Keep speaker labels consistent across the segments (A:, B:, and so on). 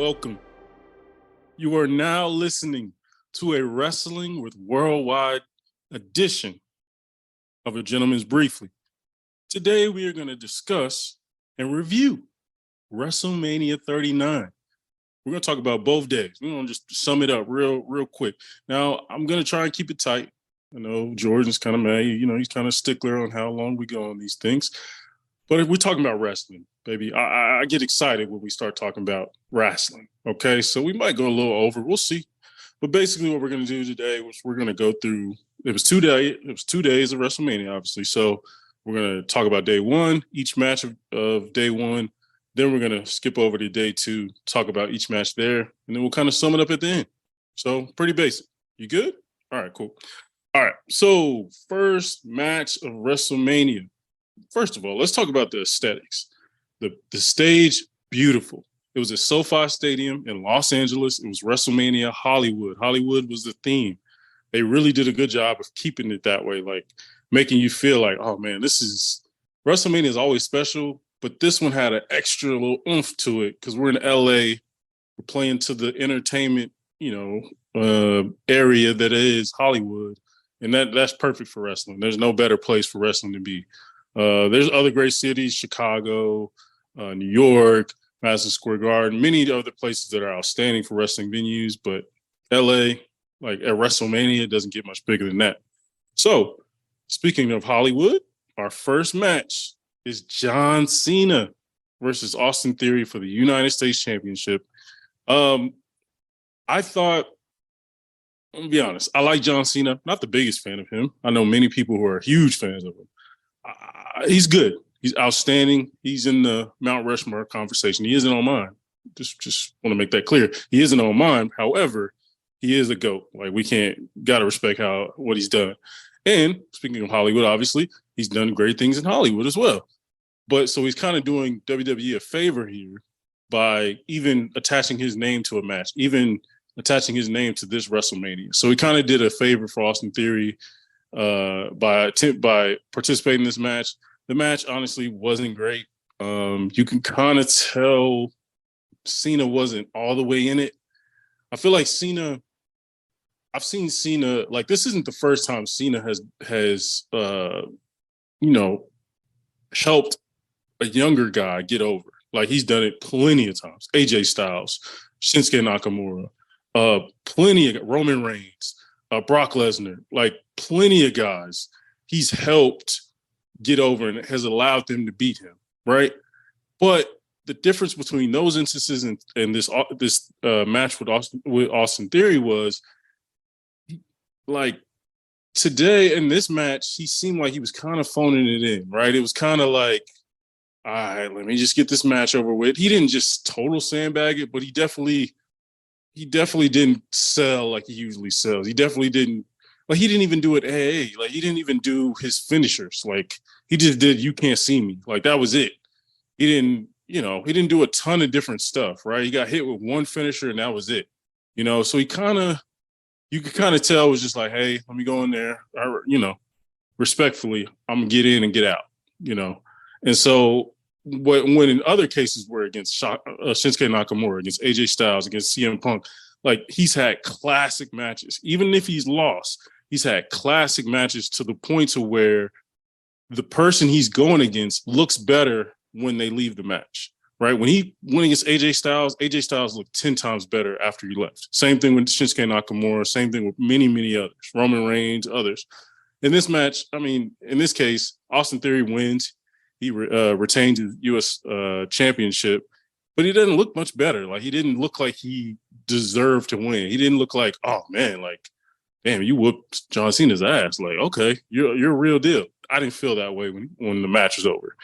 A: Welcome. You are now listening to a Wrestling with Worldwide edition of A Gentleman's Briefly. Today we are going to discuss and review WrestleMania 39. We're going to talk about both days. We're going to just sum it up real quick. Now, I'm going to try and keep it tight. I know Jordan's kind of mad. He's kind of stickler on how long we go on these things. But if we're talking about wrestling, baby, I get excited when we start talking about wrestling. Okay, so we might go a little over. We'll see. But basically, what we're going to do today was we're going to go through. It was 2 days. It was 2 days of WrestleMania, obviously. So we're going to talk about day one, each match of day one. Then we're going to skip over to day two, talk about each match there, and then we'll kind of sum it up at the end. So pretty basic. You good? All right, cool. All right. So first match of WrestleMania. First of all, let's talk about the aesthetics. The stage, beautiful. It was at SoFi Stadium in Los Angeles. It was WrestleMania Hollywood. Hollywood was the theme. They really did a good job of keeping it that way, like making you feel like, oh man, WrestleMania is always special, but this one had an extra little oomph to it because we're in LA. We're playing to the entertainment, area that is Hollywood. And that's perfect for wrestling. There's no better place for wrestling to be. There's other great cities, Chicago, New York, Madison Square Garden, many other places that are outstanding for wrestling venues, but LA, like at WrestleMania, doesn't get much bigger than that. So, speaking of Hollywood, our first match is John Cena versus Austin Theory for the United States Championship. I thought, I'm gonna be honest, I like John Cena, not the biggest fan of him. I know many people who are huge fans of him. He's good. He's outstanding. He's in the Mount Rushmore conversation. He isn't on mine. Just want to make that clear. He isn't on mine. However, he is a GOAT. Like gotta respect what he's done. And speaking of Hollywood, obviously, he's done great things in Hollywood as well. But so he's kind of doing WWE a favor here by even attaching his name to a match, even attaching his name to this WrestleMania. So he kind of did a favor for Austin Theory by participating in this match. The match honestly wasn't great. You can kind of tell Cena wasn't all the way in it. I feel like I've seen Cena, like this isn't the first time Cena has helped a younger guy get over. Like he's done it plenty of times. AJ Styles, Shinsuke Nakamura, plenty of Roman Reigns, Brock Lesnar, like plenty of guys he's helped get over and has allowed them to beat him, right? But the difference between those instances and this match with Austin Theory was, like, today in this match, he seemed like he was kind of phoning it in, right? It was kind of like, all right, let me just get this match over with. He didn't just total sandbag it, but he definitely didn't sell like he usually sells. He definitely didn't. Like, he didn't even do it AA. Like, he didn't even do his finishers. Like, he just did You Can't See Me. Like, that was it. He didn't do a ton of different stuff, right? He got hit with one finisher, and that was it. So you could kind of tell it was just like, hey, let me go in there. Respectfully, I'm going to get in and get out, And so when in other cases were against Shinsuke Nakamura, against AJ Styles, against CM Punk, like, he's had classic matches. Even if he's lost, he's had classic matches to the point to where the person he's going against looks better when they leave the match, right? When he went against AJ Styles looked 10 times better after he left. Same thing with Shinsuke Nakamura, same thing with many, many others, Roman Reigns, others. In this match, in this case, Austin Theory wins. He retained his U.S. championship, but he doesn't look much better. Like, he didn't look like he deserved to win. He didn't look like, oh man, like, damn, you whooped John Cena's ass. Like, okay, you're a real deal. I didn't feel that way when the match was over.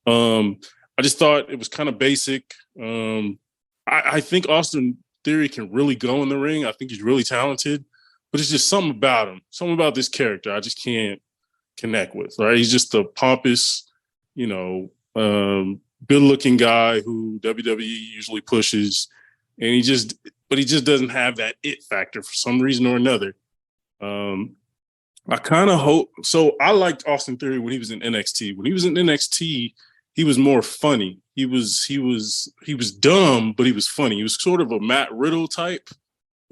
A: I just thought it was kind of basic. I think Austin Theory can really go in the ring. I think he's really talented, but it's just something about him, something about this character I just can't connect with, right? He's just a pompous, good-looking guy who WWE usually pushes, and he just doesn't have that it factor for some reason or another. I kind of hope. So I liked Austin Theory when he was in NXT. When he was in NXT, he was more funny. He was dumb, but he was funny. He was sort of a Matt Riddle type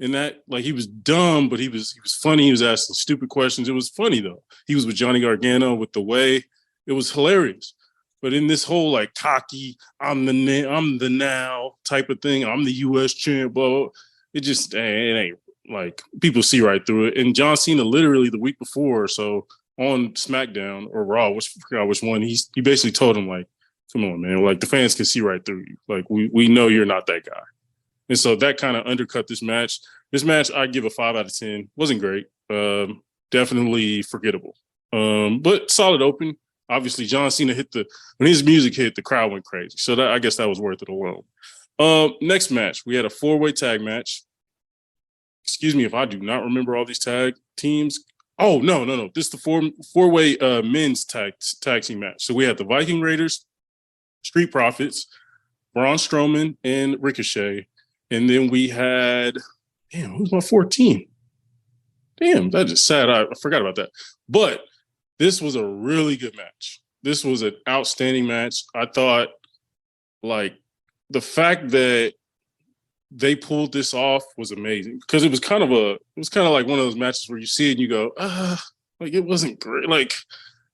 A: in that, like, he was dumb, but he was funny. He was asking stupid questions. It was funny though. He was with Johnny Gargano with the way. It was hilarious. But in this whole like cocky, I'm the now type of thing. I'm the U.S. champ. Blah, it just it ain't like people see right through it. And John Cena literally the week before, so on SmackDown or Raw, which I forgot which one, he basically told him like, "Come on, man! Like the fans can see right through you. Like we know you're not that guy." And so that kind of undercut this match. This match, I give a 5 out of 10. Wasn't great. Definitely forgettable. But solid open. Obviously, John Cena when his music hit, the crowd went crazy. So I guess that was worth it alone. Next match, we had a 4-way tag match. Excuse me if I do not remember all these tag teams. Oh, no. This is the four-way men's tag team match. So we had the Viking Raiders, Street Profits, Braun Strowman, and Ricochet. And then we had, who's my 14? Damn, that is sad. I forgot about that. But this was a really good match. This was an outstanding match. I thought, like, the fact that they pulled this off was amazing because it was kind of like one of those matches where you see it and you go, like it wasn't great. Like,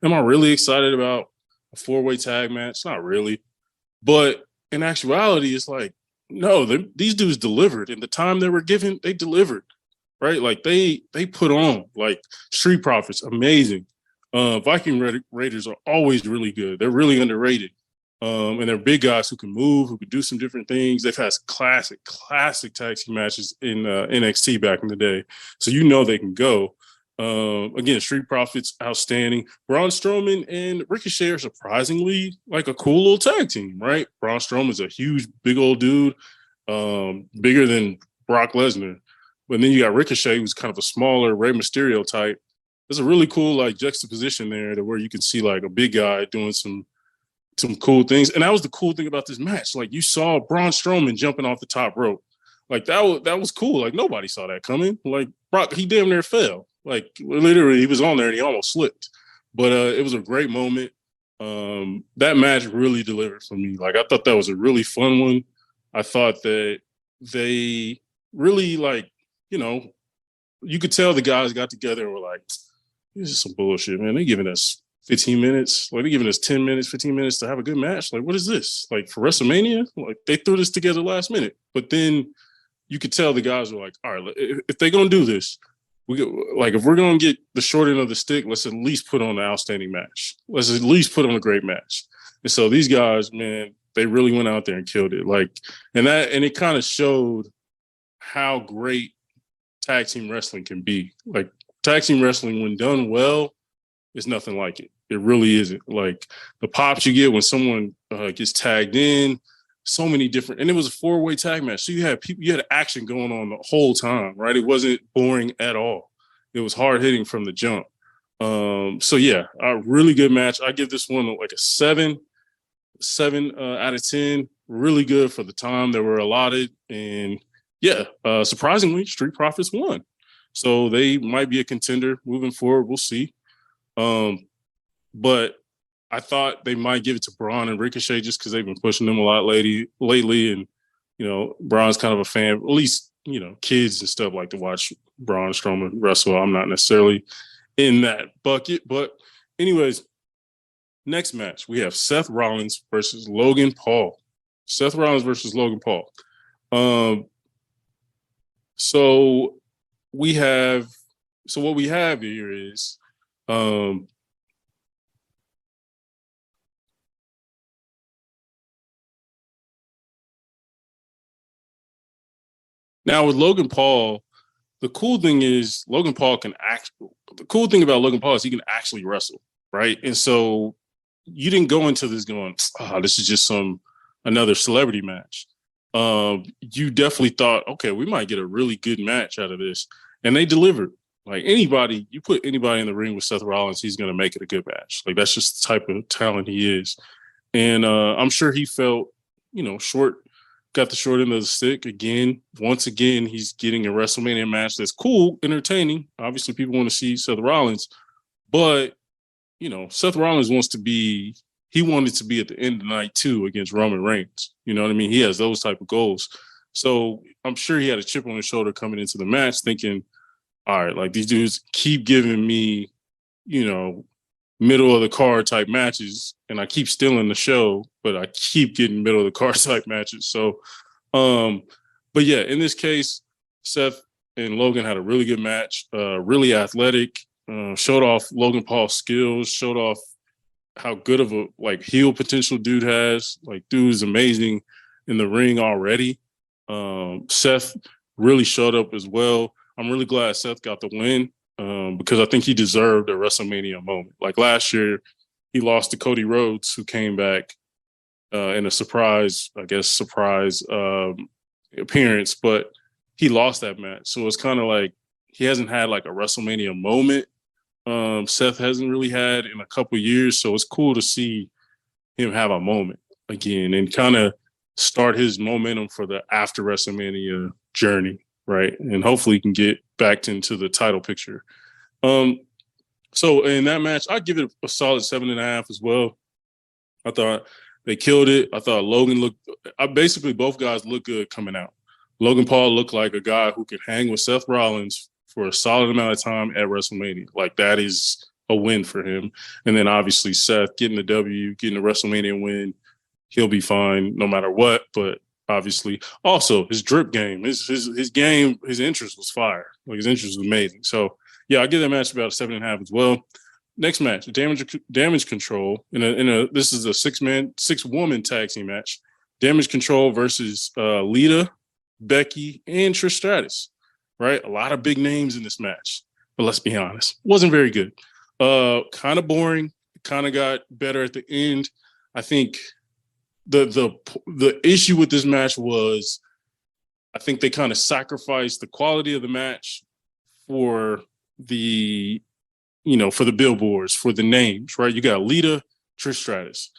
A: am I really excited about a 4-way tag match? Not really. But in actuality, it's like, no, these dudes delivered. In the time they were given, they delivered, right? Like they put on, like, Street Profits, amazing. Viking Raiders are always really good. They're really underrated. And they're big guys who can move, who can do some different things. They've had classic tag team matches in NXT back in the day. So you know they can go. Again, Street Profits, outstanding. Braun Strowman and Ricochet are surprisingly like a cool little tag team, right? Braun Strowman's a huge, big old dude, bigger than Brock Lesnar. But then you got Ricochet, who's kind of a smaller Rey Mysterio type. There's a really cool like juxtaposition there to where you can see like a big guy doing some cool things. And that was the cool thing about this match. Like you saw Braun Strowman jumping off the top rope. Like that was cool. Like nobody saw that coming. Like Brock, he damn near fell. Like literally he was on there and he almost slipped. But it was a great moment. That match really delivered for me. Like I thought that was a really fun one. I thought that they really, like, you could tell the guys got together and were like, this is some bullshit, man. They're giving us 15 minutes. Like they're giving us 10 minutes, 15 minutes to have a good match. Like, what is this? Like for WrestleMania? Like they threw this together last minute. But then you could tell the guys were like, all right, if they're going to do this, if we're going to get the short end of the stick, let's at least put on an outstanding match. Let's at least put on a great match. And so these guys, man, they really went out there and killed it. Like, and it kind of showed how great tag team wrestling can be. Like tag team wrestling, when done well, is nothing like it. It really isn't. Like the pops you get when someone gets tagged in, so many different, and it was a 4-way tag match. So you had action going on the whole time, right? It wasn't boring at all. It was hard hitting from the jump. So yeah, a really good match. I give this one like a 7 out of 10. Really good for the time that were allotted. And yeah, surprisingly, Street Profits won. So they might be a contender moving forward. We'll see. But I thought they might give it to Braun and Ricochet just because they've been pushing them a lot lately. And, Braun's kind of a fan, at least, kids and stuff like to watch Braun Strowman wrestle. I'm not necessarily in that bucket. But anyways, next match, we have Seth Rollins versus Logan Paul. Seth Rollins versus Logan Paul. So what we have here is now with Logan Paul, the cool thing about Logan Paul is he can actually wrestle, right? And so you didn't go into this going, this is just another celebrity match. You definitely thought, okay, we might get a really good match out of this. And they delivered. Like you put anybody in the ring with Seth Rollins, he's going to make it a good match. Like that's just the type of talent he is. And I'm sure he felt, got the short end of the stick again. Once again, he's getting a WrestleMania match that's cool, entertaining. Obviously, people want to see Seth Rollins. But, Seth Rollins wants to be he wanted to be at the end of the night too against Roman Reigns. You know what I mean? He has those type of goals. So I'm sure he had a chip on his shoulder coming into the match thinking, all right, like these dudes keep giving me, you know, middle of the card type matches, and I keep stealing the show, but I keep getting middle of the card type matches. So, but yeah, in this case, Seth and Logan had a really good match, really athletic, showed off Logan Paul's skills, showed off how good of a like heel potential dude has. Like, dude is amazing in the ring already. Seth really showed up as well. I'm really glad Seth got the win. Because I think he deserved a WrestleMania moment. Like last year, he lost to Cody Rhodes, who came back in a surprise appearance, but he lost that match. So it's kind of like he hasn't had like a WrestleMania moment. Seth hasn't really had in a couple years, so it's cool to see him have a moment again and kind of start his momentum for the after WrestleMania journey, right? And hopefully he can get back into the title picture. So in that match, I'd give it a solid 7.5 as well. I thought they killed it. I thought basically both guys looked good coming out. Logan Paul looked like a guy who could hang with Seth Rollins for a solid amount of time at WrestleMania. Like, that is a win for him. And then obviously Seth getting the W, getting the WrestleMania win, he'll be fine no matter what. But obviously, also his drip game, his game, his interest was fire. Like, his interest was amazing. So yeah, I give that match about a 7.5 as well. Next match, Damage Control. This is a six-woman tag team match. Damage Control versus Lita, Becky, and Trish Stratus. Right, a lot of big names in this match, but let's be honest, wasn't very good. Kind of boring. Kind of got better at the end. I think the issue with this match was, I think they kind of sacrificed the quality of the match for the billboards, for the names, right? You got Lita, Trish Stratus.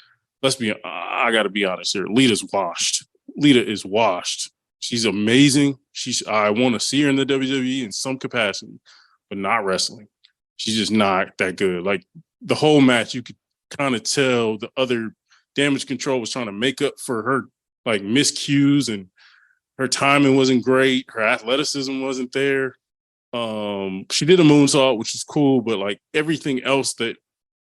A: I got to be honest here. Lita's washed. Lita is washed. She's amazing. I want to see her in the WWE in some capacity, but not wrestling. She's just not that good. Like, the whole match, you could kind of tell the other Damage Control was trying to make up for her like miscues, and her timing wasn't great. Her athleticism wasn't there. She did a moonsault, which is cool, but like everything else, that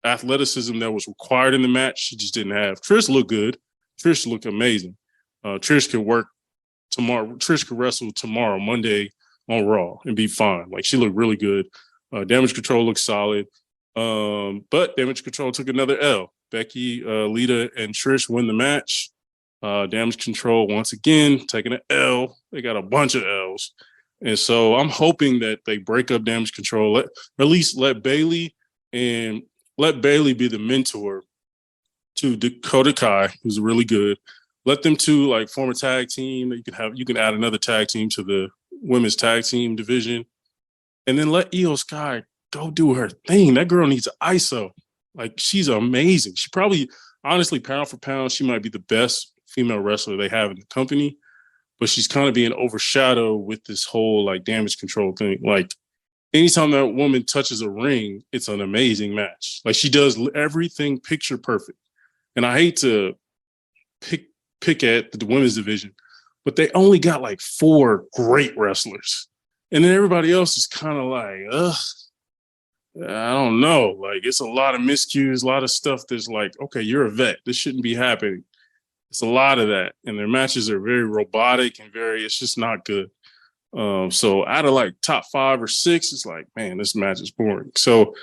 A: athleticism that was required in the match, she just didn't have. Trish looked good. Trish looked amazing. Trish could work tomorrow. Trish could wrestle tomorrow, Monday, on Raw and be fine. Like, she looked really good. Damage Control looked solid. But Damage Control took another L. Becky, Lita, and Trish win the match. Damage Control, once again, taking an L. They got a bunch of L's. And so I'm hoping that they break up Damage Control, at least let Bayley be the mentor to Dakota Kai, who's really good. Let them two like form a tag team. You can add another tag team to the women's tag team division, and then let Io Sky go do her thing. That girl needs an ISO. Like, she's amazing. She probably, honestly, pound for pound, she might be the best female wrestler they have in the company. But she's kind of being overshadowed with this whole like Damage Control thing. Like, anytime that woman touches a ring, it's an amazing match. Like, she does everything picture perfect. And I hate to pick at the women's division, but they only got like 4 great wrestlers. And then everybody else is kind of like, I don't know. Like, it's a lot of miscues, a lot of stuff that's like, okay, you're a vet. This shouldn't be happening. It's a lot of that. And their matches are very robotic and it's just not good. So out of like top 5 or 6, it's like, man, this match is boring. So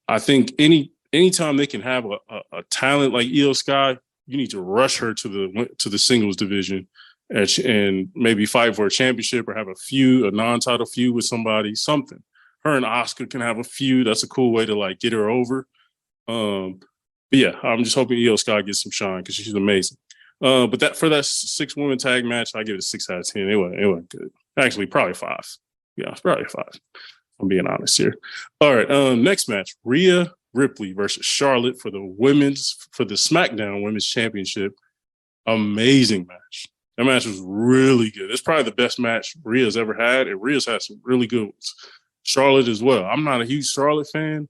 A: I think anytime they can have a talent like Io Sky, you need to rush her to the singles division and maybe fight for a championship or have a non-title feud with something. Her and Asuka can have a feud. That's a cool way to like get her over. But yeah, I'm just hoping Io Sky gets some shine because she's amazing. But for that 6-woman tag match, I give it a 6 out of 10. It wasn't good. Actually, probably 5. Yeah, it's probably 5. I'm being honest here. All right, next match: Rhea Ripley versus Charlotte for the SmackDown Women's Championship. Amazing match. That match was really good. It's probably the best match Rhea's ever had, and Rhea's had some really good ones. Charlotte as well. I'm not a huge Charlotte fan,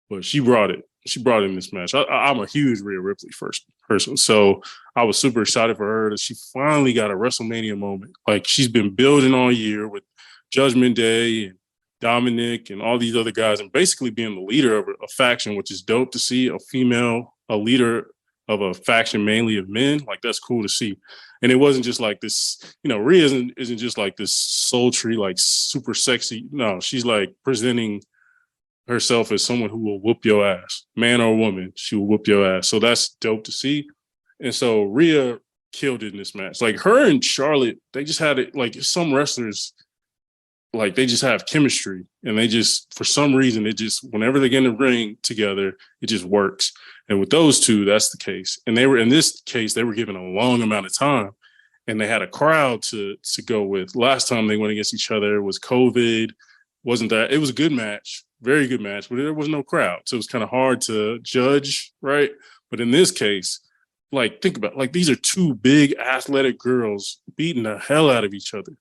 A: but she brought it. she brought in this match. I'm a huge Rhea Ripley first person, so I was super excited for her that she finally got a WrestleMania moment. Like she's been building all year with Judgment Day and Dominic and all these other guys, and basically being the leader of a faction, which is dope to see a leader of a faction mainly of men. Like that's cool to see. And it wasn't just like this, Rhea isn't just like this sultry, like super sexy. No, she's like presenting herself as someone who will whoop your ass, man or woman. She will whoop your ass. So that's dope to see. And so Rhea killed it in this match. Like her and Charlotte, they just had it. Like some wrestlers, like they just have chemistry, and they just for some reason it just whenever they get in the ring together, it just works. And with those two, that's the case. And they were in this case, they were given a long amount of time, and they had a crowd to go with. Last time they went against each other was COVID. Wasn't that? It was a good match, very good match, but there was no crowd, so it was kind of hard to judge, right? But in this case, like think about like these are two big athletic girls beating the hell out of each other.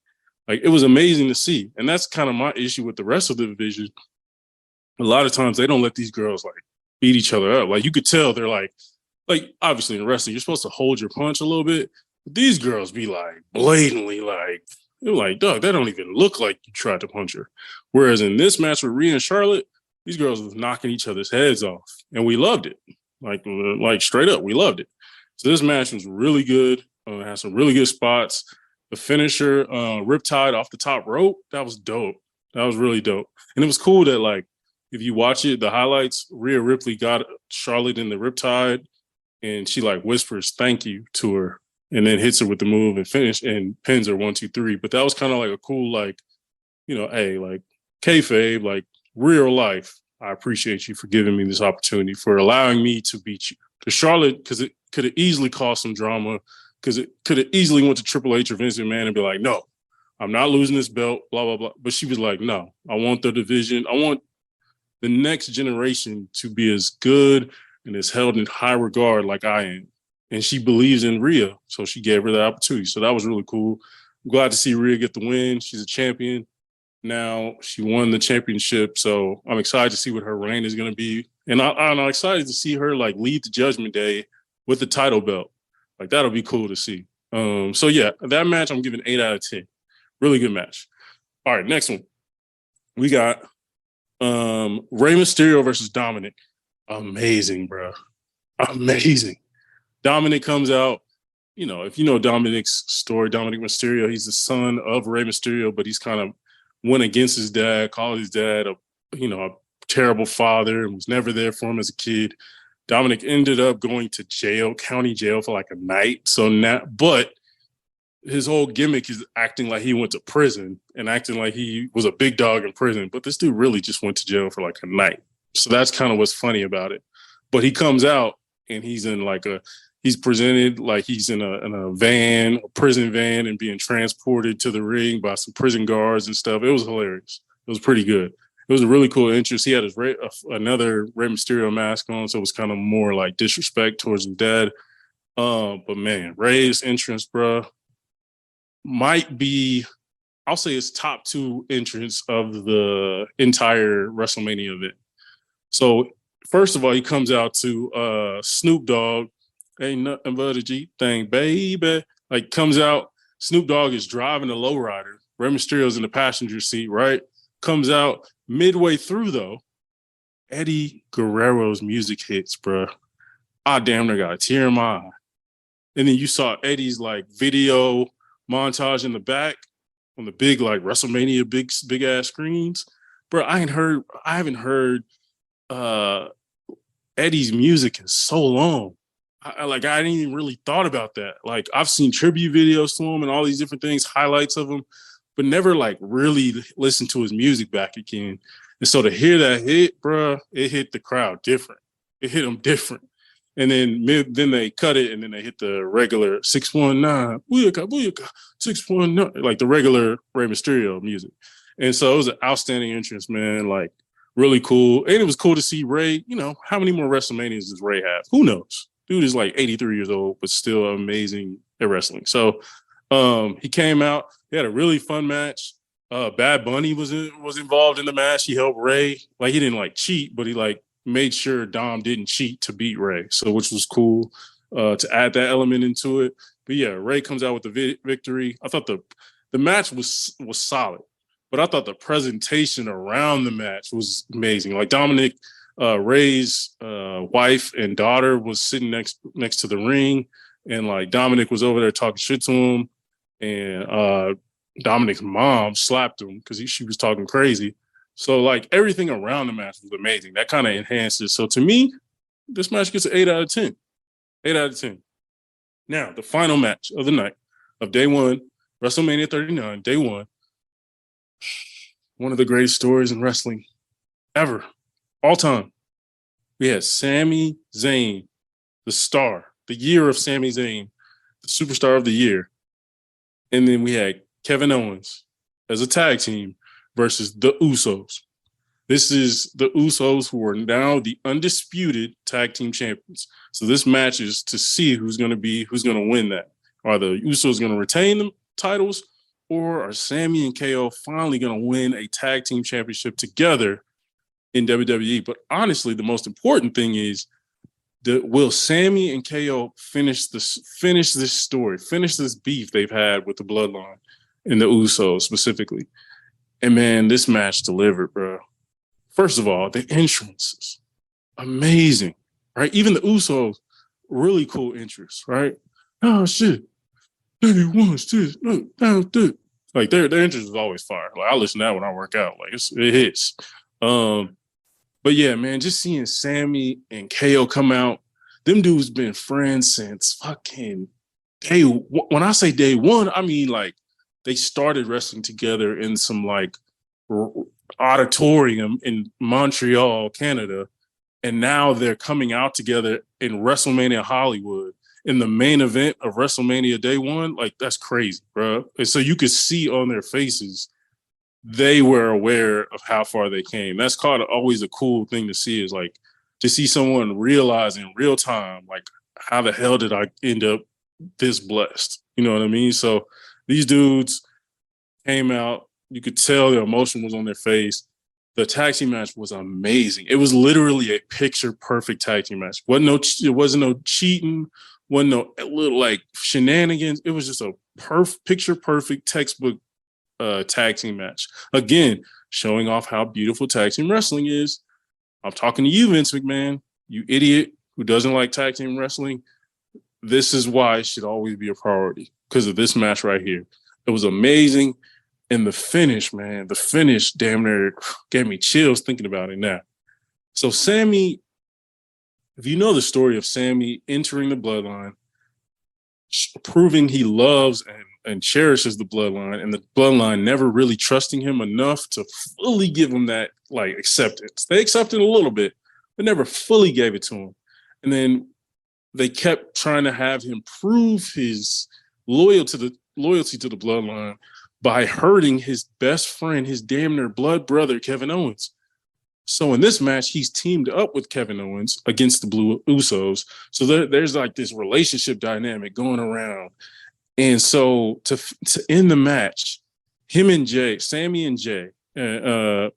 A: Like it was amazing to see, and that's kind of my issue with the rest of the division. A lot of times they don't let these girls like beat each other up. Like you could tell they're like obviously in wrestling you're supposed to hold your punch a little bit. But these girls be like blatantly like they're like, dog, that don't even look like you tried to punch her. Whereas in this match with Rhea and Charlotte, these girls was knocking each other's heads off, and we loved it. Like straight up, we loved it. So this match was really good. It had some really good spots. The finisher, Riptide off the top rope, that was dope. That was really dope. And it was cool that, like, if you watch it, the highlights, Rhea Ripley got Charlotte in the Riptide, and she, like, whispers thank you to her and then hits her with the move and pins her 1, 2, 3. But that was kind of like a cool, like, hey, like, kayfabe, like, real life, I appreciate you for giving me this opportunity, for allowing me to beat you. Because Charlotte, because it could have easily caused some drama, because it could have easily went to Triple H or Vince McMahon and be like, no, I'm not losing this belt, blah, blah, blah. But she was like, no, I want the division. I want the next generation to be as good and as held in high regard like I am. And she believes in Rhea, so she gave her the opportunity. So that was really cool. I'm glad to see Rhea get the win. She's a champion. Now she won the championship, so I'm excited to see what her reign is going to be. And I'm excited to see her like lead the Judgment Day with the title belt. Like that'll be cool to see. So yeah, that match I'm giving 8 out of 10. Really good match. All right, next one. We got Rey Mysterio versus Dominic. Amazing, bro. Amazing. Dominic comes out. If you know Dominic's story, Dominic Mysterio, he's the son of Rey Mysterio, but he's kind of went against his dad, called his dad a terrible father, and was never there for him as a kid. Dominic ended up going to jail, county jail, for like a night. So now, but his whole gimmick is acting like he went to prison and acting like he was a big dog in prison. But this dude really just went to jail for like a night. So that's kind of what's funny about it. But he comes out and he's in he's presented like he's in a van, a prison van, and being transported to the ring by some prison guards and stuff. It was hilarious. It was pretty good. It was a really cool entrance. He had another Rey Mysterio mask on, so it was kind of more like disrespect towards his dad. But man, Rey's entrance, bro, might be, I'll say it's top 2 entrance of the entire WrestleMania event. So first of all, he comes out to Snoop Dogg, ain't nothing but a G thing, baby. Like comes out, Snoop Dogg is driving a lowrider. Rey Mysterio's in the passenger seat, right? Comes out midway through though, Eddie Guerrero's music hits, bro. I damn near got a tear in my eye. And then you saw Eddie's like video montage in the back on the big like WrestleMania big ass screens. Bro, I haven't heard Eddie's music in so long. I didn't even really thought about that. Like I've seen tribute videos to him and all these different things, highlights of him, but never like really listened to his music back again. And so to hear that hit, bro, it hit the crowd different. It hit them different. And then they cut it, and then they hit the regular 619, booyaka, booyaka, 619, like the regular Rey Mysterio music. And so it was an outstanding entrance, man. Like really cool. And it was cool to see Rey. How many more WrestleManias does Rey have? Who knows? Dude is like 83 years old, but still amazing at wrestling. So he came out. They had a really fun match. Bad Bunny was involved in the match. He helped Rey. Like he didn't like cheat, but he like made sure Dom didn't cheat to beat Ray. So, which was cool to add that element into it. But yeah, Ray comes out with the victory. I thought the match was solid, but I thought the presentation around the match was amazing. Like Dominic, Ray's wife and daughter was sitting next to the ring, and like Dominic was over there talking shit to him, and Dominic's mom slapped him because she was talking crazy. So like everything around the match was amazing. That kind of enhanced it. So to me, this match gets an 8 out of 10. 8 out of 10. Now, the final match of the night of day one, WrestleMania 39, day one. One of the greatest stories in wrestling ever, all time. We had Sami Zayn, the star, the year of Sami Zayn, the superstar of the year. And then we had Kevin Owens as a tag team versus the Usos. This is the Usos, who are now the undisputed tag team champions. So this match is to see who's going to win that. Are the Usos going to retain the titles, or are Sami and KO finally going to win a tag team championship together in WWE? But honestly, the most important thing is, will Sami and KO finish this story, finish this beef they've had with the Bloodline and the Usos specifically? And man, this match delivered, bro. First of all, the entrances, amazing, right? Even the Usos, really cool entrance, right? Oh shit, Daddy wants this. Like their entrance is always fire. Like I listen to that when I work out. Like it hits. But yeah, man, just seeing Sami and KO come out, them dudes been friends since fucking day. When I say day one, I mean like they started wrestling together in some like auditorium in Montreal, Canada, and now they're coming out together in WrestleMania Hollywood in the main event of WrestleMania day one. Like that's crazy, bro. And so you could see on their faces they were aware of how far they came. That's always a cool thing to see, is like to see someone realize in real time, like, how the hell did I end up this blessed? You know what I mean? So these dudes came out. You could tell the emotion was on their face. The tag team match was amazing. It was literally a picture-perfect tag team match. It wasn't no cheating, wasn't no little like shenanigans. It was just a picture-perfect textbook tag team match. Again, showing off how beautiful tag team wrestling is. I'm talking to you, Vince McMahon, you idiot who doesn't like tag team wrestling. This is why it should always be a priority, because of this match right here. It was amazing. And the finish, man, damn near gave me chills thinking about it now. So Sami, if you know the story of Sami entering the Bloodline, proving he loves and cherishes the Bloodline, and the Bloodline never really trusting him enough to fully give him that like acceptance. They accepted a little bit, but never fully gave it to him. And then they kept trying to have him prove his loyalty to the Bloodline by hurting his best friend, his damn near blood brother, Kevin Owens. So in this match, he's teamed up with Kevin Owens against the Blue Usos. So there's like this relationship dynamic going around. And so to end the match, him and Sami and Jay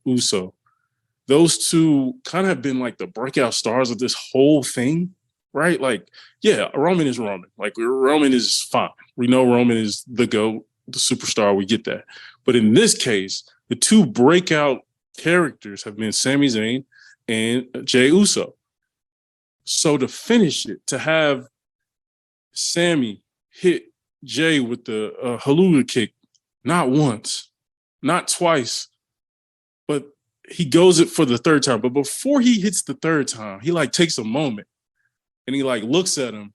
A: Uso, those two kind of have been like the breakout stars of this whole thing, right? Like, yeah, Roman is Roman. Like, Roman is fine. We know Roman is the GOAT, the superstar. We get that. But in this case, the two breakout characters have been Sami Zayn and Jey Uso. So to finish it, to have Sami hit Jey with the Haluga kick, not once, not twice, but he goes it for the third time. But before he hits the third time, he like takes a moment and he like looks at him,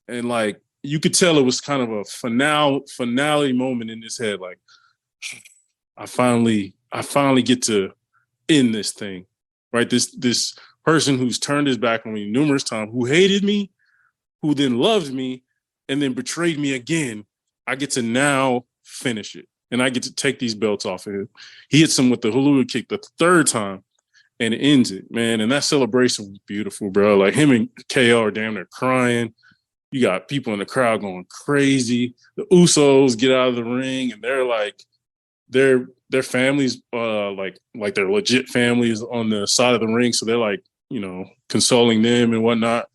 A: and like you could tell it was kind of a finale moment in his head. Like, I finally get to end this thing, right? This person who's turned his back on me numerous times, who hated me, who then loved me, and then betrayed me again. I get to now finish it, and I get to take these belts off of him. He hits him with the Haluga kick the third time and ends it, man. And that celebration was beautiful, bro. Like, him and KO are damn near crying. You got people in the crowd going crazy. The Usos get out of the ring, and they're like, their families, like their legit families on the side of the ring. So they're like consoling them and whatnot.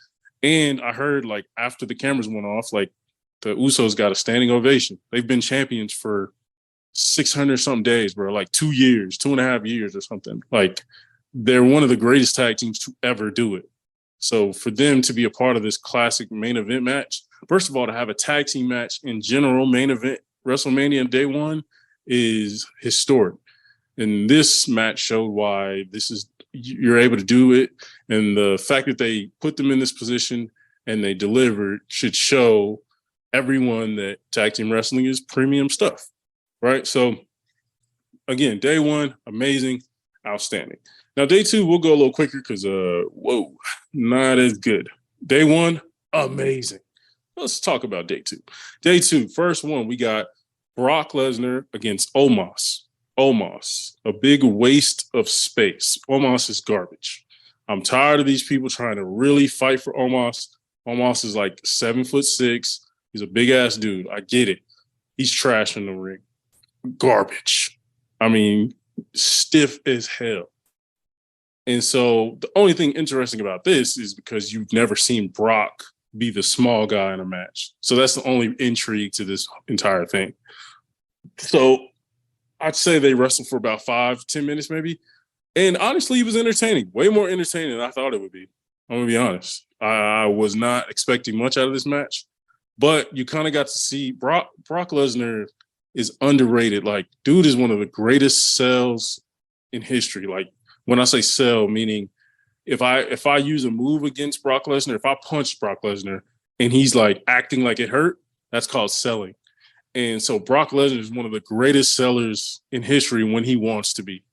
A: And I heard like after the cameras went off, like the Usos got a standing ovation. They've been champions for 600 something days, bro, like 2 years, 2.5 years or something. Like they're one of the greatest tag teams to ever do it. So for them to be a part of this classic main event match, first of all, to have a tag team match in general, main event, WrestleMania day one is historic. And this match showed why you're able to do it. And the fact that they put them in this position and they delivered should show everyone that tag team wrestling is premium stuff, right? So again, day one, amazing, outstanding. Now, day two, we'll go a little quicker because, not as good. Day one, amazing. Let's talk about day two. Day two, first one, we got Brock Lesnar against Omos. Omos, a big waste of space. Omos is garbage. I'm tired of these people trying to really fight for Omos. Omos is like 7'6". He's a big ass dude. I get it. He's trash in the ring. Garbage. I mean, stiff as hell. And so the only thing interesting about this is because you've never seen Brock be the small guy in a match. So that's the only intrigue to this entire thing. So I'd say they wrestled for about 5-10 minutes maybe. And honestly, it was entertaining. Way more entertaining than I thought it would be. I'm going to be honest. I was not expecting much out of this match. But you kind of got to see Brock Lesnar is underrated. Like, dude is one of the greatest sells in history. Like, when I say sell, meaning if I use a move against Brock Lesnar, if I punch Brock Lesnar and he's like acting like it hurt, that's called selling. And so Brock Lesnar is one of the greatest sellers in history when he wants to be.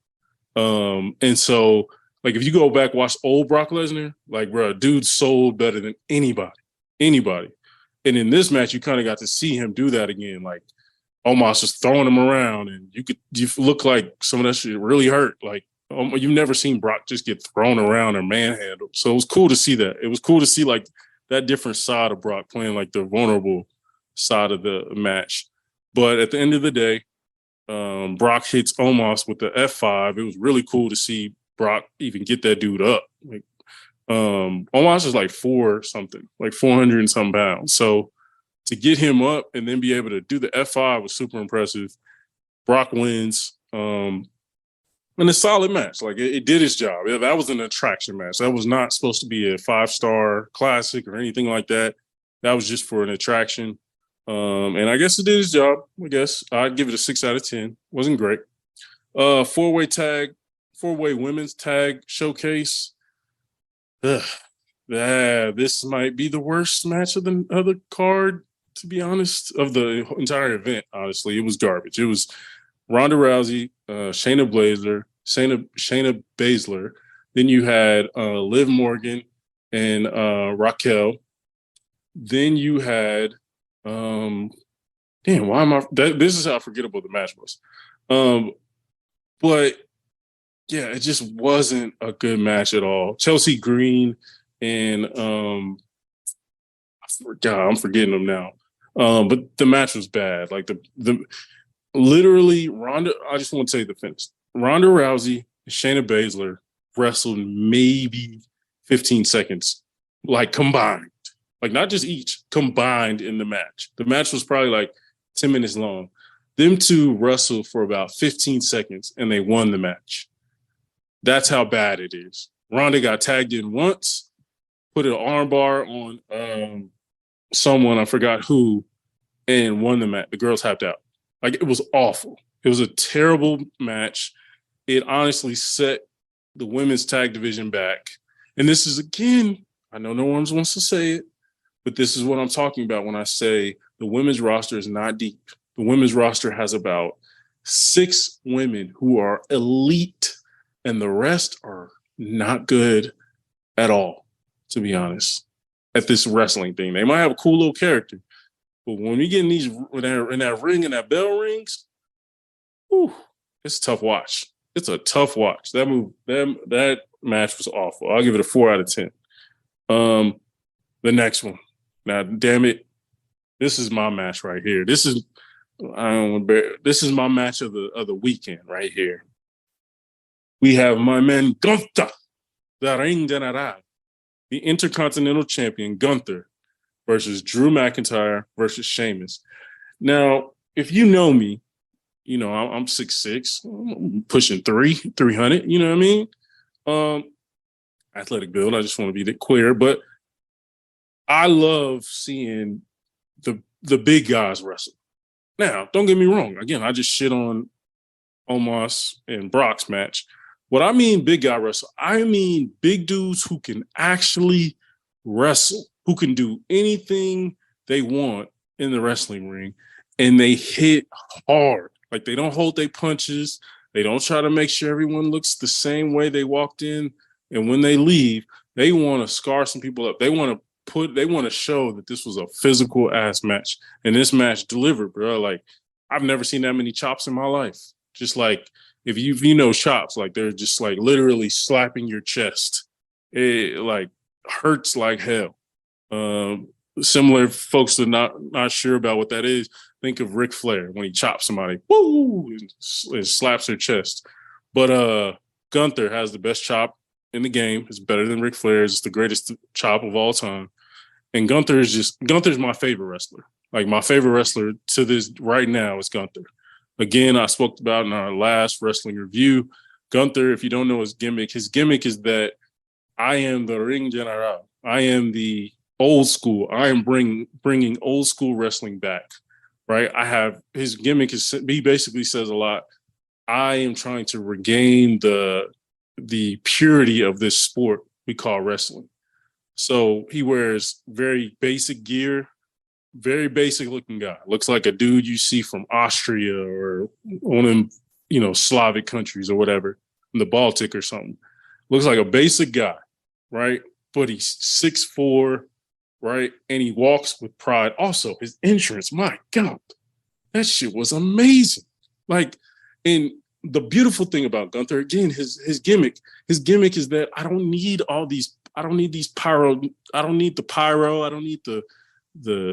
A: And so, like, if you go back, watch old Brock Lesnar, like, bro, dude sold better than anybody. And in this match, you kind of got to see him do that again. Like, Omos just throwing him around, and you look like some of that shit really hurt. Like, you've never seen Brock just get thrown around or manhandled. So it was cool to see that. It was cool to see, like, that different side of Brock playing, like, the vulnerable side of the match. But at the end of the day, Brock hits Omos with the F5. It was really cool to see Brock even get that dude up. Like, Omos is like 400 and some pounds. So to get him up and then be able to do the F5 was super impressive. Brock wins. And a solid match. Like, it did its job. That was an attraction match. That was not supposed to be a 5-star classic or anything like that. That was just for an attraction. And I guess it did its job. I guess I'd give it a 6 out of 10. Wasn't great. Four-way women's tag showcase. This might be the worst match of the card, to be honest, of the entire event. Honestly, it was garbage. It was Ronda Rousey, Shayna Baszler. Then you had Liv Morgan and Raquel. Then you had this is how forgettable the match was. But yeah, it just wasn't a good match at all. Chelsea Green and I'm forgetting them now. But the match was bad. Like the literally Ronda. I just want to say the finish. Ronda Rousey and Shayna Baszler wrestled maybe 15 seconds, like combined. Like not just each, combined in the match. The match was probably like 10 minutes long. Them two wrestled for about 15 seconds and they won the match. That's how bad it is. Ronda got tagged in once, put an armbar on someone, I forgot who, and won the match. The girls tapped out. Like, it was awful. It was a terrible match. It honestly set the women's tag division back. And this is, again, I know no one wants to say it, but this is what I'm talking about when I say the women's roster is not deep. The women's roster has about 6 women who are elite, and the rest are not good at all, to be honest, at this wrestling thing. They might have a cool little character, but when we get in that ring and that bell rings, it's a tough watch. It's a tough watch. That match was awful. I'll give it a 4 out of 10. The next one. Now, damn it, this is my match right here. This is my match of the weekend right here. We have my man Gunther, the Ring General, the Intercontinental Champion Gunther versus Drew McIntyre versus Sheamus. Now, if you know me, you know I'm 6'6", I'm pushing 300. You know what I mean? Athletic build. I just want to be clear, but I love seeing the big guys wrestle. Now, don't get me wrong. Again, I just shit on Omos and Brock's match. What I mean big guy wrestle, I mean big dudes who can actually wrestle, who can do anything they want in the wrestling ring, and they hit hard. Like, they don't hold their punches. They don't try to make sure everyone looks the same way they walked in. And when they leave, they want to scar some people up. They want to show that this was a physical ass match. And this match delivered, bro. Like, I've never seen that many chops in my life. Just like, if you know chops, like, they're just like literally slapping your chest. It like hurts like hell. Similar folks that not sure about what that is, think of Ric Flair when he chops somebody, woo, and slaps their chest. But Gunther has the best chop in the game. It's better than Ric Flair's. It's the greatest chop of all time. And Gunther's my favorite wrestler. Like, my favorite wrestler to this right now is Gunther. Again, I spoke about in our last wrestling review, Gunther, if you don't know his gimmick is that I am the Ring General. I am the old school. I am bringing old school wrestling back, right? His gimmick he basically says a lot. I am trying to regain the purity of this sport we call wrestling. So he wears very basic gear, very basic looking guy. Looks like a dude you see from Austria or one of them, Slavic countries or whatever, in the Baltic or something. Looks like a basic guy, right? But he's 6'4", right? And he walks with pride. Also, his entrance, my God, that shit was amazing. Like, and the beautiful thing about Gunther, again, his gimmick is that I don't need these pyro. I don't need the pyro. I don't need the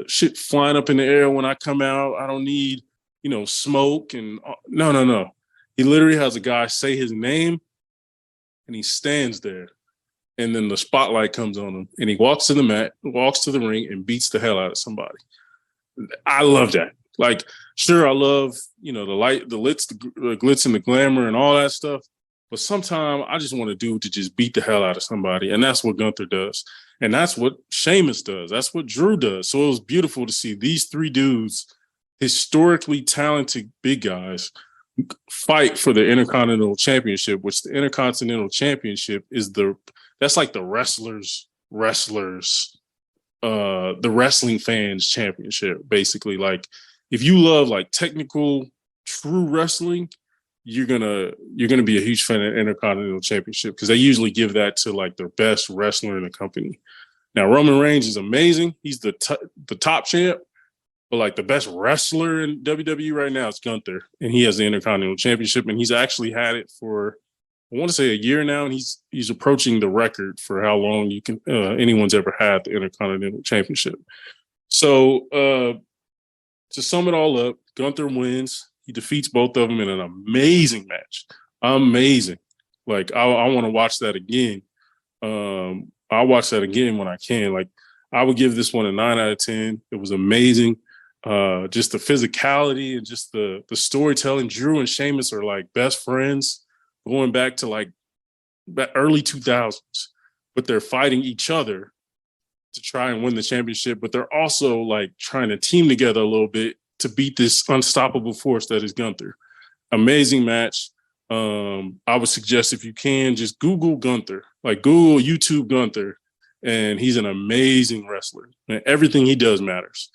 A: shit flying up in the air when I come out. I don't need, smoke and no. He literally has a guy say his name and he stands there. And then the spotlight comes on him and he walks to the mat, walks to the ring and beats the hell out of somebody. I love that. Like, sure, I love, the light, the glitz and the glamour and all that stuff. But sometimes I just want a dude to just beat the hell out of somebody. And that's what Gunther does. And that's what Sheamus does. That's what Drew does. So it was beautiful to see these three dudes, historically talented big guys, fight for the Intercontinental Championship, which the Intercontinental Championship is that's like the wrestlers, the wrestling fans championship, basically. Like, if you love like technical, true wrestling, you're gonna be a huge fan of Intercontinental Championship, because they usually give that to like their best wrestler in the company. Now, Roman Reigns is amazing. He's the top champ, but like the best wrestler in WWE right now is Gunther, and he has the Intercontinental Championship, and he's actually had it for, I want to say, a year now, and he's approaching the record for how long you can anyone's ever had the Intercontinental Championship. So to sum it all up, Gunther wins. He defeats both of them in an amazing match. Amazing. Like, I want to watch that again. I'll watch that again when I can. Like, I would give this one a 9 out of 10. It was amazing. Just the physicality and just the storytelling. Drew and Sheamus are like best friends going back to like the early 2000s, but they're fighting each other to try and win the championship. But they're also like trying to team together a little bit to beat this unstoppable force that is Gunther. Amazing match. I would suggest, if you can, just Google Gunther, like Google YouTube Gunther, and he's an amazing wrestler. And everything he does matters.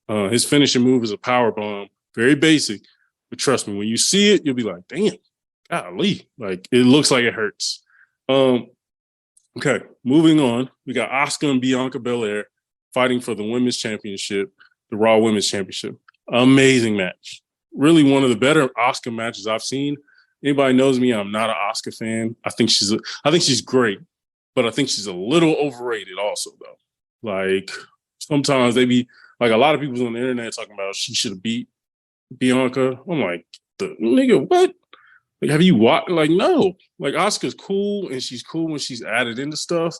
A: His finishing move is a power bomb, very basic, but trust me, when you see it, you'll be like, damn, golly, like, it looks like it hurts. Okay, moving on. We got Asuka and Bianca Belair fighting for the women's championship, the Raw Women's Championship. Amazing match. Really one of the better Asuka matches I've seen. Anybody knows me, I'm not an Asuka fan. I think she's great, but I think she's a little overrated also, though. Like, sometimes they be like, a lot of people on the internet talking about she should have beat Bianca. I'm like, the nigga, what? Like, have you watched? Like, no. Like, Oscar's cool, and she's cool when she's added into stuff.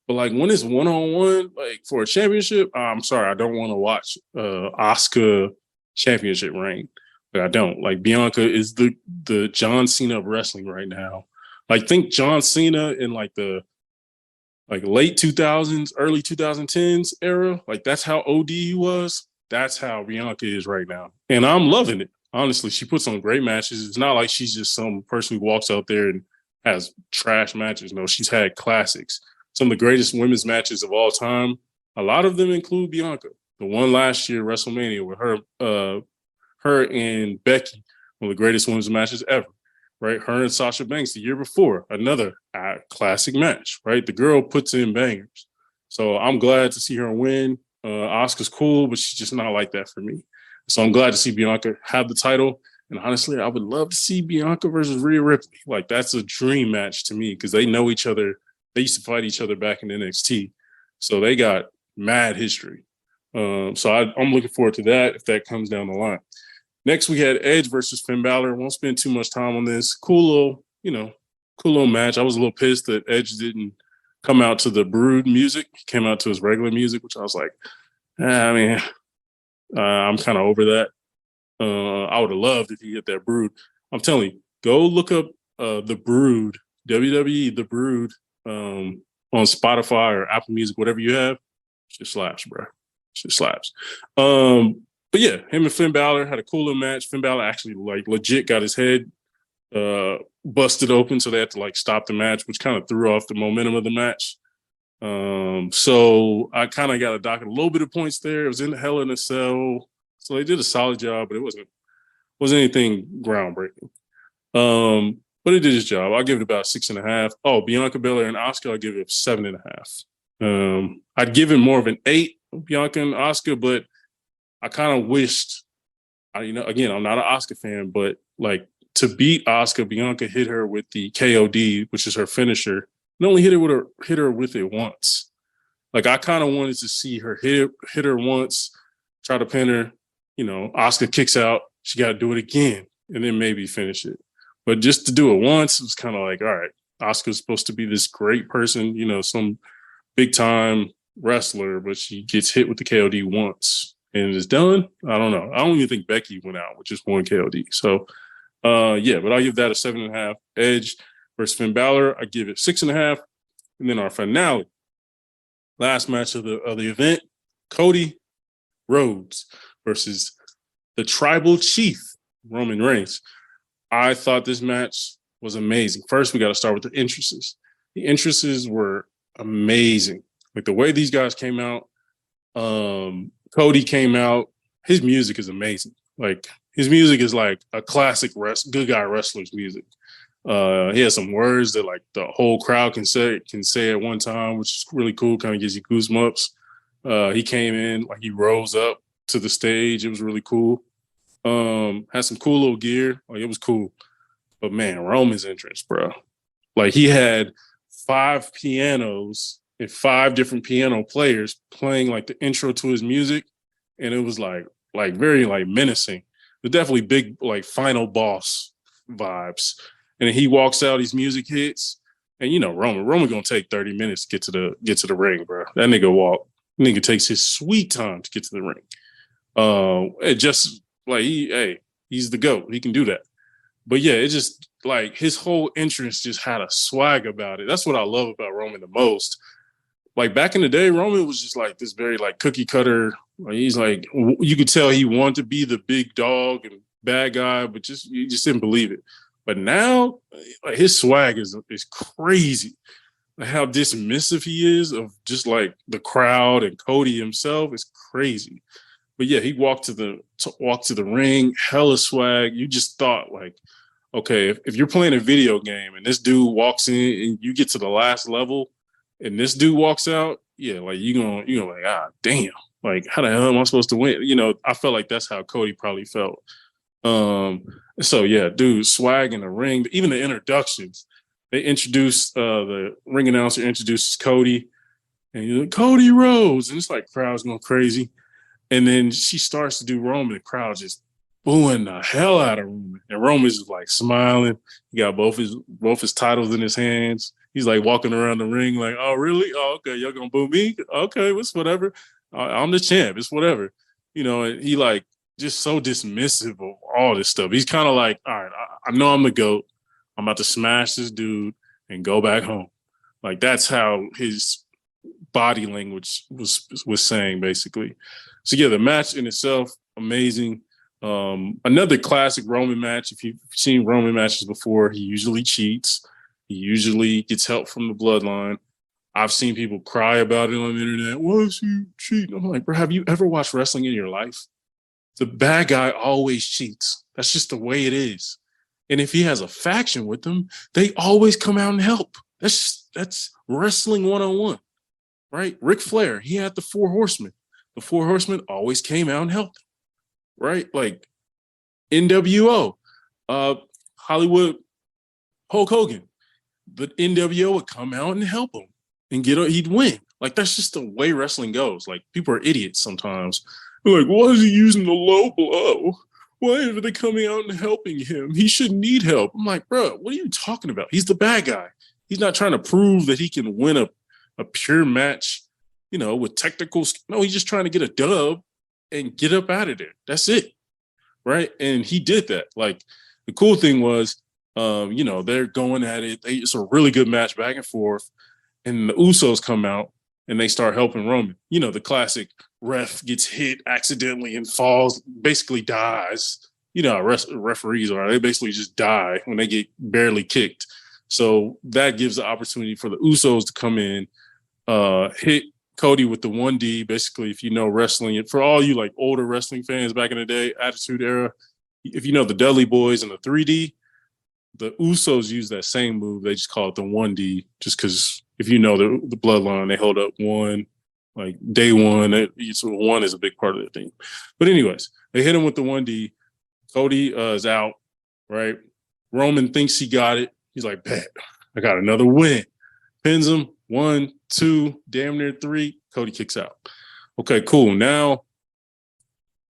A: But like when it's one on one, like for a championship, I'm sorry, I don't want to watch Oscar championship reign. Like I don't. Like Bianca is the John Cena of wrestling right now. Like think John Cena in like the like late 2000s, early 2010s era. Like that's how OD he was. That's how Bianca is right now. And I'm loving it. Honestly, she puts on great matches. It's not like she's just some person who walks out there and has trash matches. No, she's had classics. Some of the greatest women's matches of all time. A lot of them include Bianca. The one last year, WrestleMania, with her and Becky, one of the greatest women's matches ever. Right, her and Sasha Banks the year before, another classic match. Right, the girl puts in bangers. So I'm glad to see her win. Oscar's cool, but she's just not like that for me. So I'm glad to see Bianca have the title. And honestly, I would love to see Bianca versus Rhea Ripley. Like that's a dream match to me because they know each other. They used to fight each other back in NXT, so they got mad history. So I'm looking forward to that if that comes down the line. Next, we had Edge versus Finn Balor. Won't spend too much time on this. Cool little match. I was a little pissed that Edge didn't come out to the Brood music. He came out to his regular music, which I was like, I'm kind of over that. I would have loved if he hit that Brood. I'm telling you, go look up the Brood, WWE, the Brood, on Spotify or Apple Music, whatever you have. Shit slaps, bro. Shit slaps. But yeah, him and Finn Balor had a cool little match. Finn Balor actually like legit got his head busted open, so they had to like stop the match, which kind of threw off the momentum of the match. So I kind of got a docket a little bit of points there. It was in the Hell in a Cell, so they did a solid job, but it wasn't anything groundbreaking. But it did its job. I'll give it about 6.5. Oh, Bianca Belair and Oscar, I'll give it 7.5. I'd give it more of an 8, Bianca and Oscar, but I kind of wished, again, I'm not an Oscar fan, but like to beat Oscar, Bianca hit her with the KOD, which is her finisher, and only hit her with it once. Like I kind of wanted to see her hit her once, try to pin her. Oscar kicks out, she got to do it again, and then maybe finish it. But just to do it once, it was kind of like, all right, Oscar's supposed to be this great person, some big time wrestler, but she gets hit with the KOD once and it's done. I don't know. I don't even think Becky went out with just one KOD. So, yeah, but I'll give that a 7.5. Edge versus Finn Balor, I give it 6.5. And then our finale, last match of the event, Cody Rhodes versus the Tribal Chief, Roman Reigns. I thought this match was amazing. First, we got to start with the entrances. The entrances were amazing. Like the way these guys came out, Cody came out, his music is amazing. Like his music is like a classic good guy wrestler's music. He has some words that like the whole crowd can say at one time, which is really cool, kind of gives you goosebumps. He came in, like he rose up to the stage. It was really cool. Had some cool little gear. Like it was cool. But man, Roman's entrance, bro. Like he had 5 pianos and 5 different piano players playing like the intro to his music. And it was like very like menacing. But definitely big like final boss vibes. And then he walks out, his music hits. And Roman gonna take 30 minutes to get to the ring, bro. That nigga takes his sweet time to get to the ring. It just like he's the GOAT. He can do that. But yeah, it just like his whole entrance just had a swag about it. That's what I love about Roman the most. Like back in the day, Roman was just like this very like cookie cutter. Like, he's like, you could tell he wanted to be the big dog and bad guy, but you just didn't believe it. But now, like his swag is crazy. Like how dismissive he is of just like the crowd and Cody himself is crazy. But yeah, he walked to the ring, hella swag. You just thought like, okay, if you're playing a video game and this dude walks in and you get to the last level and this dude walks out, yeah, like you're gonna like, damn, like how the hell am I supposed to win? I felt like that's how Cody probably felt. So yeah, dude, swag in the ring, even the introductions. They introduced the ring announcer introduces Cody, and he's like, Cody Rhodes, and it's like crowds going crazy. And then she starts to do Roman, the crowd just booing the hell out of Roman. And Roman's just like smiling. He got both his titles in his hands. He's like walking around the ring like, oh, really? Oh, okay, y'all gonna boo me? Okay, it's whatever. I'm the champ. It's whatever. And he like just so dismissive of all this stuff. He's kind of like, all right, I know I'm the GOAT. I'm about to smash this dude and go back home. Like that's how his body language was saying basically. So yeah, the match in itself, amazing. Another classic Roman match. If you've seen Roman matches before, he usually cheats. He usually gets help from the bloodline. I've seen people cry about it on the internet. Why is he cheating? I'm like, bro, have you ever watched wrestling in your life? The bad guy always cheats. That's just the way it is. And if he has a faction with them, they always come out and help. That's wrestling 101, right? Ric Flair, he had the Four Horsemen. The Four Horsemen always came out and helped, right? Like NWO, Hollywood, Hulk Hogan, the NWO would come out and help him and he'd win. Like that's just the way wrestling goes. Like people are idiots sometimes. They're like, why is he using the low blow? Why are they coming out and helping him? He shouldn't need help. I'm like, bro, what are you talking about? He's the bad guy. He's not trying to prove that he can win a pure match, with technical. No, he's just trying to get a dub and get up out of there. That's it. Right. And he did that. Like the cool thing was, they're going at it. It's a really good match back and forth. And the Usos come out and they start helping Roman. The classic ref gets hit accidentally and falls, basically dies. How referees are. They basically just die when they get barely kicked. So that gives the opportunity for the Usos to come in, hit Cody with the 1D. Basically, if you know wrestling, and for all you like older wrestling fans back in the day, Attitude Era, if you know the Dudley Boys and the 3D, the Usos use that same move. They just call it the 1D, just because if you know the bloodline, they hold up one, like day one. One is a big part of the thing. But anyways, they hit him with the 1D. Cody is out, right? Roman thinks he got it. He's like, bet, I got another win. Pins him, 1, 2, damn near 3. Cody kicks out. Okay, cool. Now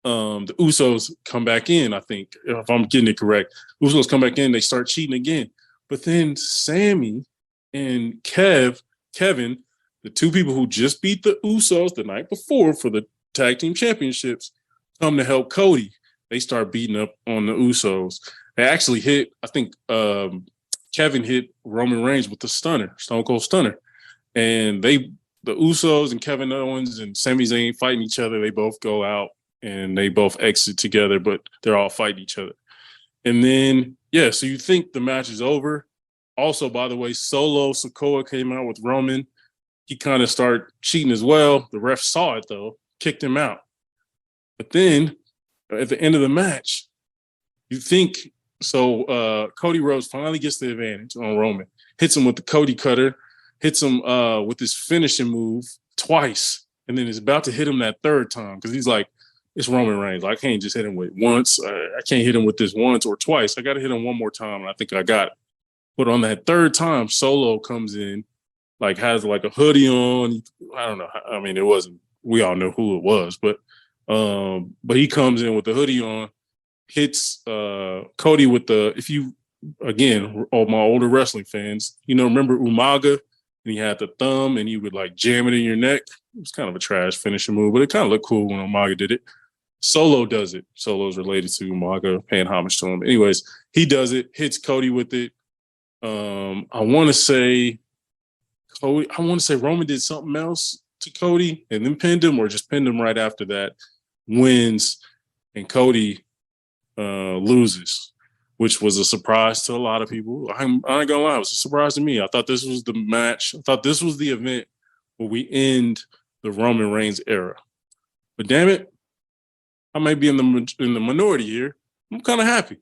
A: the Usos come back in, I think, if I'm getting it correct. Usos come back in, they start cheating again. But then Sammy and Kevin, the two people who just beat the Usos the night before for the tag team championships, come to help Cody. They start beating up on the Usos. They actually hit, I think Kevin hit Roman Reigns with the stunner, Stone Cold Stunner. And the Usos and Kevin Owens and Sami Zayn fighting each other. They both go out and they both exit together, but they're all fighting each other. And then, yeah, so you think the match is over. Also, by the way, Solo Sikoa came out with Roman. He kind of started cheating as well. The ref saw it, though, kicked him out. But then, at the end of the match, you think, so Cody Rhodes finally gets the advantage on Roman. Hits him with the Cody Cutter. Hits him with his finishing move twice. And then is about to hit him that third time because he's like, it's Roman Reigns. I can't just hit him with once. I can't hit him with this once or twice. I got to hit him one more time, and I think I got it. But on that third time, Solo comes in, like has like a hoodie on. I don't know. I mean, it wasn't. We all know who it was, but he comes in with the hoodie on, hits Cody with the. If you again, all my older wrestling fans, remember Umaga, and he had the thumb, and he would like jam it in your neck. It was kind of a trash finishing move, but it kind of looked cool when Umaga did it. Solo does it. Solo's related to Umaga, paying homage to him. Anyways, he does it, hits Cody with it. I want to say Roman did something else to Cody and then pinned him, or just pinned him right after that, wins, and Cody loses, which was a surprise to a lot of people. I ain't gonna lie, it was a surprise to me. I thought this was the match. I thought this was the event where we end the Roman Reigns era. But damn it, I may be in the minority here. I'm kind of happy.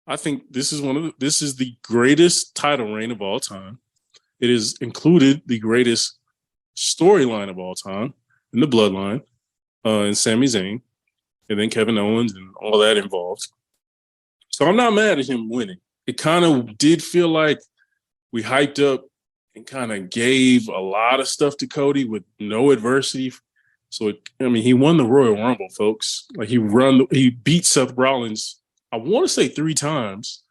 A: I think this is the greatest title reign of all time. It is included the greatest storyline of all time in the Bloodline, and Sami Zayn, and then Kevin Owens and all that involved. So I'm not mad at him winning. It kind of did feel like we hyped up and kind of gave a lot of stuff to Cody with no adversity So, he won the Royal Rumble, folks. Like he beat Seth Rollins, I want to say 3 times.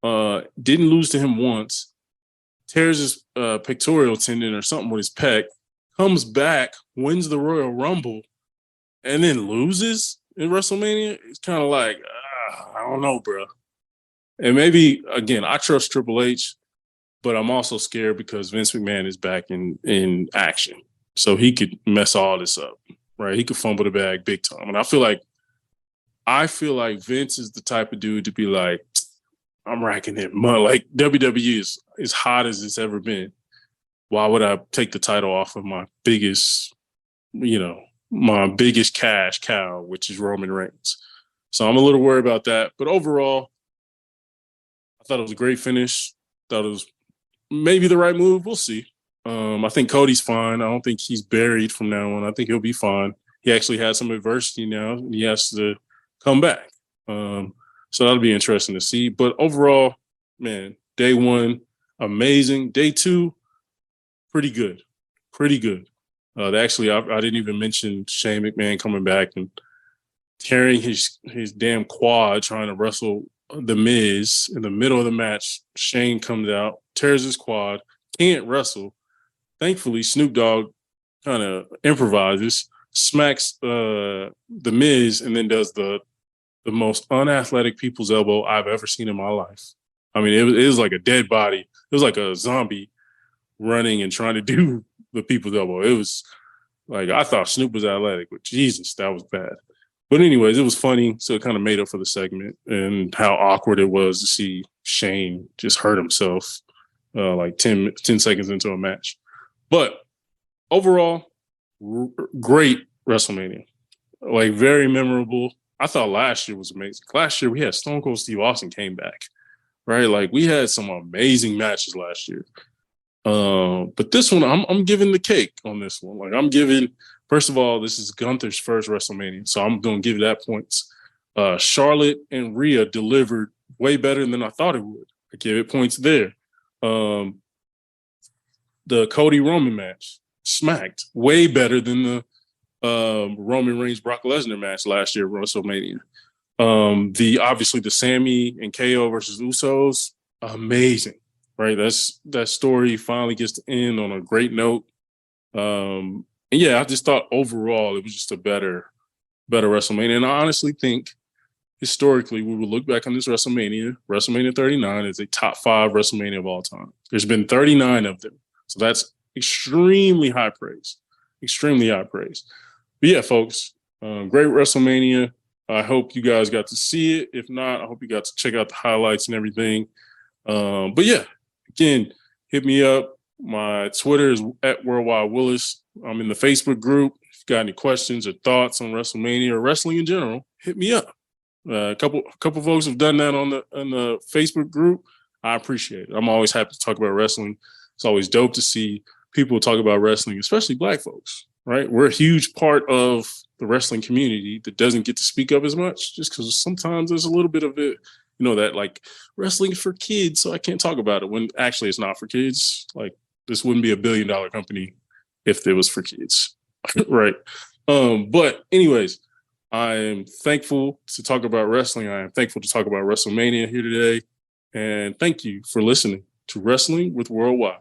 A: Didn't lose to him once. Tears his pectoral tendon or something with his pec. Comes back, wins the Royal Rumble, and then loses in WrestleMania. It's kind of like, I don't know, bro. And maybe, again, I trust Triple H, but I'm also scared because Vince McMahon is back in action. So he could mess all this up, right? He could fumble the bag big time. And I feel like Vince is the type of dude to be like, I'm racking in money. Like, WWE is as hot as it's ever been. Why would I take the title off of my biggest cash cow, which is Roman Reigns? So I'm a little worried about that. But overall, I thought it was a great finish. Thought it was maybe the right move. We'll see. I think Cody's fine. I don't think he's buried from now on. I think he'll be fine. He actually had some adversity now, and he has to come back. So that'll be interesting to see. But overall, man, day 1, amazing. Day 2, pretty good. Pretty good. Actually, I didn't even mention Shane McMahon coming back and tearing his damn quad trying to wrestle The Miz in the middle of the match. Shane comes out, tears his quad, can't wrestle. Thankfully, Snoop Dogg kind of improvises, smacks The Miz, and then does the most unathletic people's elbow I've ever seen in my life. It was like a dead body. It was like a zombie running and trying to do the people's elbow. It was like, I thought Snoop was athletic, but Jesus, that was bad. But anyways, it was funny, so it kind of made up for the segment and how awkward it was to see Shane just hurt himself like 10 seconds into a match. But overall, great WrestleMania. Like, very memorable. I thought last year was amazing. Last year, we had Stone Cold Steve Austin came back, right? Like, we had some amazing matches last year. But this one, I'm giving the cake on this one. Like, I'm giving, first of all, this is Gunther's first WrestleMania, so I'm going to give that points. Charlotte and Rhea delivered way better than I thought it would. I give it points there. The Cody Roman match smacked way better than the Roman Reigns Brock Lesnar match last year at WrestleMania. Obviously the Sammy and KO versus Usos, amazing, right? That story finally gets to end on a great note. And yeah, I just thought overall it was just a better WrestleMania. And I honestly think historically we will look back on this WrestleMania 39 as a top 5 WrestleMania of all time. There's been 39 of them. So that's extremely high praise. Extremely high praise. But yeah, folks, great WrestleMania. I hope you guys got to see it. If not, I hope you got to check out the highlights and everything. But yeah, again, hit me up. My Twitter is @WorldwideWillis. I'm in the Facebook group. If you got any questions or thoughts on WrestleMania or wrestling in general, hit me up. A couple folks have done that on the Facebook group. I appreciate it. I'm always happy to talk about wrestling. It's always dope to see people talk about wrestling, especially Black folks, right? We're a huge part of the wrestling community that doesn't get to speak up as much, just because sometimes there's a little bit of it, that like wrestling is for kids, so I can't talk about it, when actually it's not for kids. Like, this wouldn't be $1 billion company if it was for kids, right? But anyways, I am thankful to talk about wrestling. I am thankful to talk about WrestleMania here today. And thank you for listening to Wrestling with Worldwide.